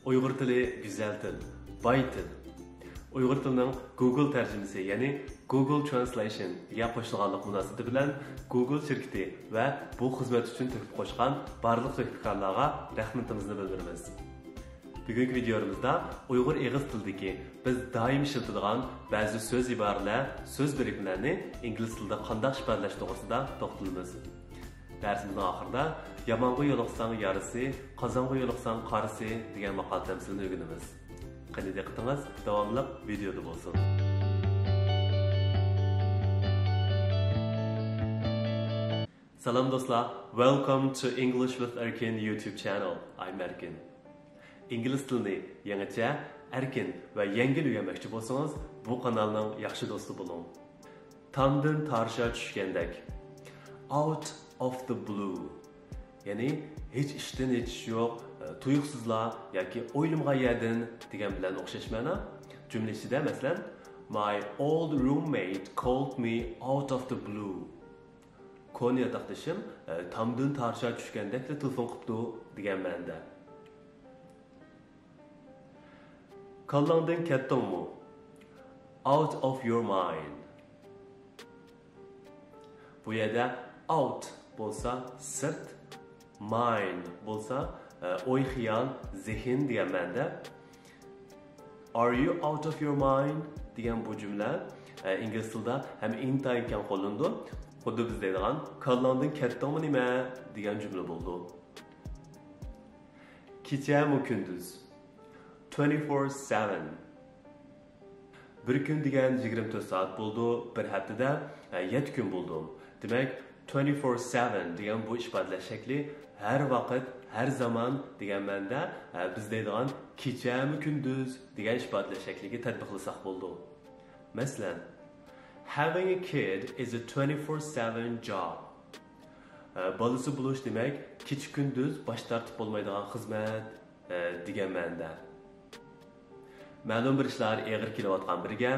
Uyghur tili güzel til, boy til. Uyghur tilining Google tarjimasi, ya'ni Google Translation ga qo'shilganlik munosabati bilan Google shirkati va bu xizmat uchun to'kib qo'shgan barliq texnikarlarga rahmatimizni bildiramiz. Bugungi videomizda Uyg'ur eg'iz tilidagi biz doim ishlatadigan ba'zi so'z iboralar, so'z birikmalarini ingliz tilida qanday ifodalash to'g'risida to'xtalamiz. Darsimizning oxirida yamonga yo'liqsang yarisi, qozonga yo'liqsang qarisi degan maqol tamsilini o'rganamiz. Qani diqqatingiz davomli videoda bo'lsin. Salam do'stlar, welcome to English with Erkin YouTube channel. I'm Erkin. İngliz tilini yangicha, erkin va yengil o'rganmoqchi bo'lsangiz, bu kanalning yaxshi do'sti bo'ling. Tomdan tarsha tushgandek. Out of the blue. Ya'ni hech ishdan hech yo'q, tuyuqsizlar yoki o'ylamag'aydan degan bilan o'xshash ma'no. Jumla ichida masalan, my old roommate called me out of the blue. Konu yataqdashim tomdan tarsha tushgandek telefon qilibdi degan ma'noda. Kallangdan ketdingmi? Out of your mind. Bu yerda out bo'lsa sirt, mind bo'lsa o'y xiyol, zehn degan ma'noda. Are you out of your mind degan bu jumla ingliz tilida ham intayin kam qo'llandi. Xuddi biz deydigan kallangdan ketdingmi nima degan jumla bo'ldi. Kechami kunduz 24/7. Bir kun degan 24 soat bo'ldi, bir haftada 7 kun bo'ldi. Demak, 24/7 degan bu ifodalash shakli har vaqt, har zaman degan ma'noda biz deydigan kechami kunduz degan ifodalash shakliga tatbiqlasak bo'ldi. Masalan, having a kid is a 24/7 job. Bolasi bo'lish demak, kecha kunduz bosh tortib bo'lmaydigan xizmat degan ma'noda. Ma'lum bir ishlar eg'ir kelayotgan biriga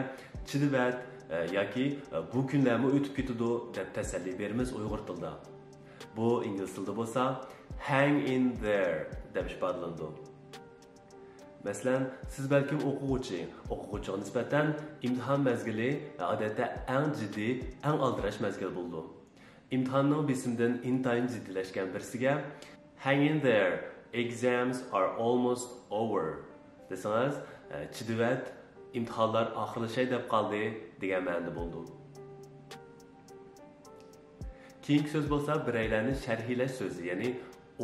chidivat yoki bu kunlarmi o'tib ketadi deb tasalli beramiz Uyg'ur tilida. Bu ingliz tilida bo'lsa hang in there deb ifodalandi. Masalan, siz balkim o'quvchiga nisbatan imtihon mazgili odatda eng jiddiy, eng aldirash mazgil bo'ldi. Imtihonning besimdan intayin jiddiylashgan birisiga hang in there, exams are almost over desangiz, chidivat, imtihonlar oxirlashay deb qoldi degan ma'noda bo'ldi. Keyingi so'z bo'lsa biraylarni sharhilash so'zi, ya'ni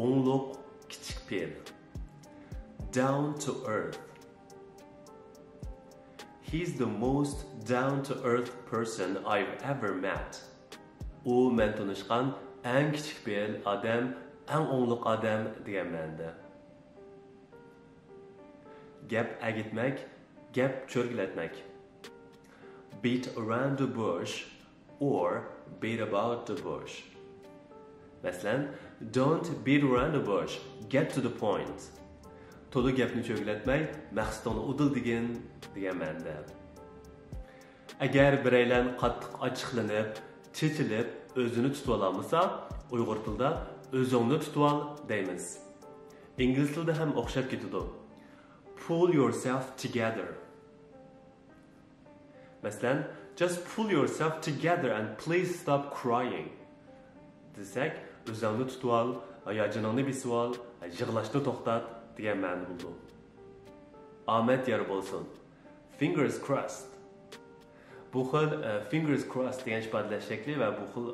o'ngluq, kichik fe'l. Down to earth. He's the most down to earth person I've ever met. U men tanishgan eng kichik fe'l odam, eng o'ngluq odam degan ma'noda. Gap agitmak, gap cho'rgilatmak. Beat around the bush or beat about the bush. Masalan, don't beat around the bush, get to the point. To'liq gapni cho'rgilatmay, maqsadni udil degan ma'noda. Agar biraylar qattiq ochiqlanib, chechilib, o'zini tutib olmasa, Uyg'ur tilida o'zingni tutib ol deymiz. Ingliz tilida ham o'xshab ketadi. Pull yourself together. Masalan, just pull yourself together and please stop crying. Desak, o'zingni tutib ol, hayajoningni besib ol, yig'lashni to'xtat degan ma'no bo'ldi. Omad yor bo'lsin. Fingers crossed. Bu xil fingers crossed degan ifodalash shakli va bu xil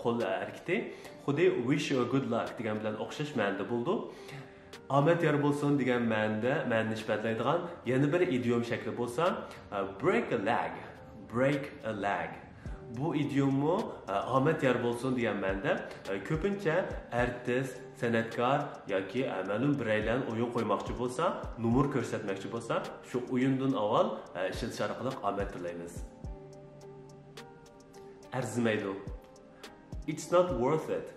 qo'l harakati xuddi wish you good luck degan bilan o'xshash ma'noda bo'ldi. Omad yor bo'lsin degan ma'noni ifodalaydigan yana bir idiom shakli bo'lsa break a leg. Break a leg. Bu idiomni omad yor bo'lsin degan ma'noda ko'pincha artist, san'atkor yoki ma'lum biraylar o'yin qo'ymoqchi bo'lsa, numur ko'rsatmoqchi bo'lsa, shu o'yindan avval ishiltish orqali omad tilaymiz. Arzimaydi. It's not worth it.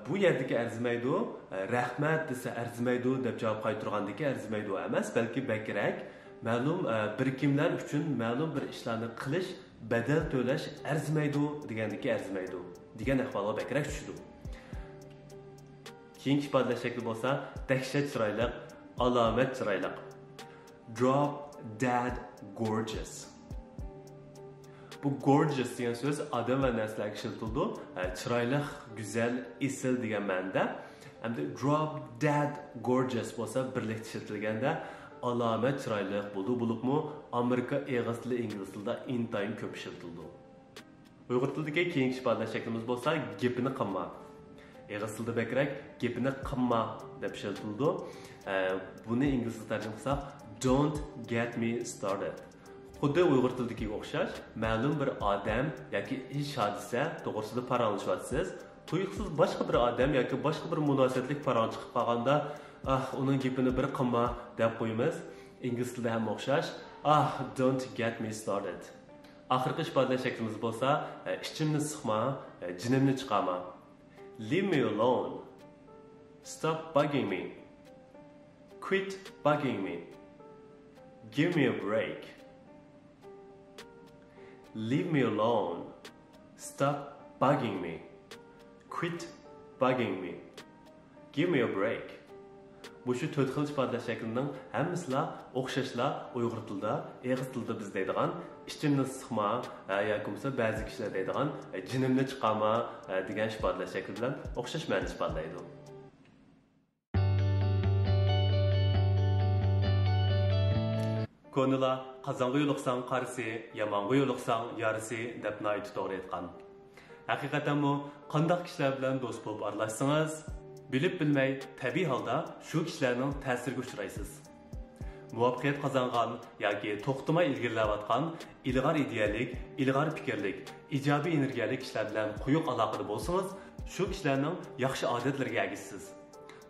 Bu yerdagi arzimaydi, rahmat desa arzimaydi deb javob qaytargandagi arzimaydi emas, balki bakrak ma'lum bir kimlar uchun ma'lum bir ishlarni qilish, badal to'lash arzimaydi degandagi arzimaydi degan ahvolga bakrak tushdi. Keyingi ifodalash shakli bo'lsa dahshat chiroyli, Alamet çıraylık. Drop dead gorgeous. Bu gorgeous degan söz adam ve neslerge işletildi. Çıraylık, güzel, isil degan ma'noda. Hamda drop dead gorgeous bo'lsa birlikda ishlatilganda alamet çıraylık bo'ldi. Bulupmu Amerika eğiz tili, ingliz tilida intayin ko'p ishlatildi. Uyg'ur tilidagi keyingi ifodalar shaklimiz bo'lsa gapini qilma. Eğiz tilida bekrak gapini qilma deb ishlatildi. Buni inglizcha tarjima qilsak don't get me started. Xuddi Uyg'ur tilidagiga o'xshash, ma'lum bir odam yoki ish hodisa to'g'risida paranlashyapsiz. Tuyuqsiz boshqa bir odam yoki boshqa bir munosabatlik paran chiqib qolganda, uning gapini bir qilma deb qo'yamiz. Ingliz tilida ham o'xshash. Don't get me started. Oxirgi ifodalar shaklimiz bo'lsa, ichimni siqma, jinimni chiqarma. Leave me alone. Stop bugging me. Quit bugging me. Give me a break. Leave me alone. Stop bugging me. Quit bugging me. Give me a break. Bu şu 4 xil ifodalash shaklining hammasila o'xshashlar Uyg'ur tilida, Eğiz tilida biz deydigan ichimni siqma yoki bo'lsa ba'zi kishilar deydigan jinimni chiqarma degan ifodalash shakli bilan o'xshash ma'no ifodalaydi. Konular qozonga yo'liqsang qarisi, yomonga yo'liqsang yarisi deb noyit to'g'ri aytgan. Haqiqatan bu qanday kishilar bilan do'st bo'lib aralashsangiz, bilib bilmay tabiiy holda shu kishilarning ta'siriga uchraysiz. Muvaffaqiyat qozongan yoki to'xtamay ilgarilayotgan ilg'or idealik, ilg'or fikrlik, ijobiy energiyali kishilar bilan quyuq aloqada bo'lsangiz, shu kishilarning yaxshi odatlariga egasiz.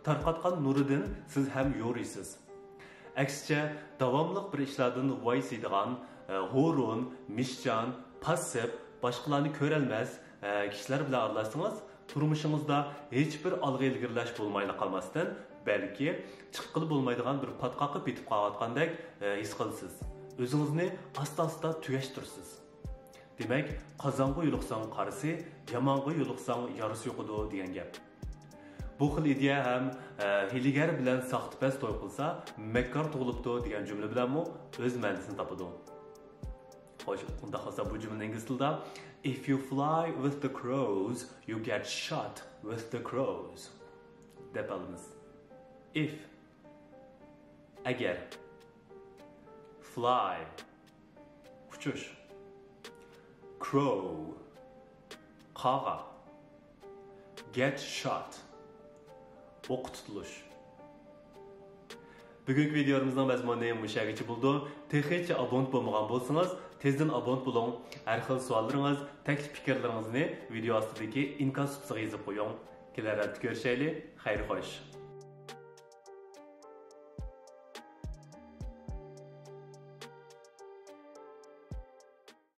Tarqatgan nuridan siz ham yo'riysiz. Aksicha davomli bir ishlardan voysiydigan, ho'run, mishchan, passiv, boshqalarni ko'rolmas kishilar bilan aralashsangiz, turmushingizda hech bir olg'a ilgarilash bo'lmayli qolmasdan, balki chiqqili bo'lmaydigan bir patqoqqa bitib qolayotgandek his qilasiz. O'zingizni asta-asta tugashtirsiz. Demak, qozonga yo'liqsang qarisi, yomonga yo'liqsang yarisi yo'qidi degan gap. Bu xil ideya ham hiligar bilan saxtpas to'y qilsa, makkor tug'ilibdi degan jumla bilanmi o'z ma'nosini topadi. Xo'sh, unda hozir bu jumla ingliz tilida if you fly with the crows, you get shot with the crows deb olamiz. If agar fly uchish crow qaga get shot o'q tutilish. Bugungi videomizning mazmuni mushagicha bo'ldi. Texnicha abonent bo'lmagan bo'lsangiz, tezdan abonent bo'ling. Har xil savollaringiz, taklif fikrlaringizni video ostidagi inkas qutisiga yozib qo'ying. Kelar hafta ko'rishaylik. Xayr xo'sh.